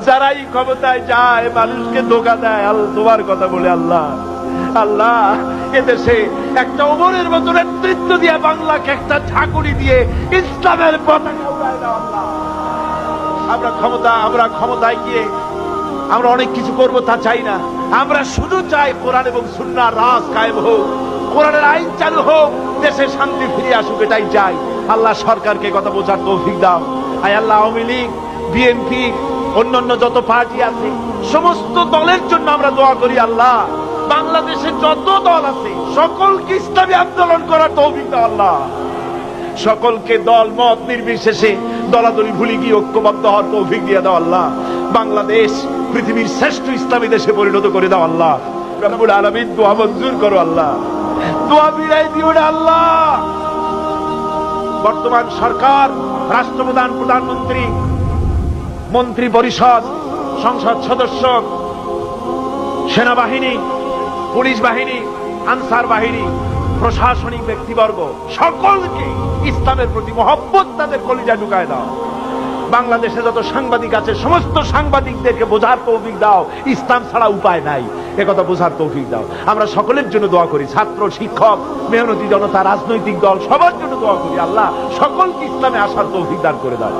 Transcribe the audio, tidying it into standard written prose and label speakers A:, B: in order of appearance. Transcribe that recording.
A: যারাই ক্ষমতায় যায় মানুষকে ধোঁকা দেয়, আল্লাহ তোমার কথা বলে আল্লাহ আল্লাহ এদেশে একটা ওমরের মতো নেতৃত্ব দিয়ে বাংলাকে একটা ঠাকুরি দিয়ে ইসলামের পতাকা উড়ায় দাও আল্লাহ। আমরা ক্ষমতায় গিয়ে আমরা অনেক কিছু করব তা চাই না, আমরা শুধু চাই কোরআন এবং সুন্নাহর রাজ কায়েম হোক, কোরআনের আইন চালু হোক, দেশে শান্তি ফিরে আসুক, এটাই চাই। আল্লাহ সরকারকে কথা বোঝার তৌফিক দাও। আয় আল্লাহ আওয়ামী লীগ, বিএনপি, অন্যান্য যত পার্টি আছে সমস্ত দলের জন্য আমরা দোয়া করি আল্লাহ। বাংলাদেশে যত দল আছে সকলকে ইসলামী আন্দোলন করার তৌফিক দাও আল্লাহ। সকলকে দল মত নির্বিশেষে দলাদলি ভুলে গিয়ে ঐক্যবদ্ধ হওয়ার তৌফিক দিয়ে দাও আল্লাহ। বাংলাদেশ পৃথিবীর শ্রেষ্ঠ ইসলামী দেশে পরিণত করে দাও আল্লাহ। রব্বুল আলামিন দোয়া মঞ্জুর করো আল্লাহ, দোয়া বিরাই দিও না আল্লাহ। বর্তমান সরকার, রাষ্ট্রপ্রধান, প্রধানমন্ত্রী, মন্ত্রী পরিষদ, সংসদ সদস্য, সেনাবাহিনী, পুলিশ বাহিনী, আনসার বাহিনী, প্রশাসনিক ব্যক্তিবর্গ সকলকে ইসলামের প্রতি মহব্বত তাদের কলিজা ঢুকায় দাও। বাংলাদেশে যত সাংবাদিক আছে সমস্ত সাংবাদিকদেরকে বোঝার তৌফিক দাও, ইসলাম ছাড়া উপায় নাই, একথা বোঝার তৌফিক দাও। আমরা সকলের জন্য দোয়া করি, ছাত্র, শিক্ষক, মেহনতি জনতা, রাজনৈতিক দল, সবার জন্য দোয়া করি আল্লাহ সকলকে ইসলামে আসার তৌফিক দান করে দাও।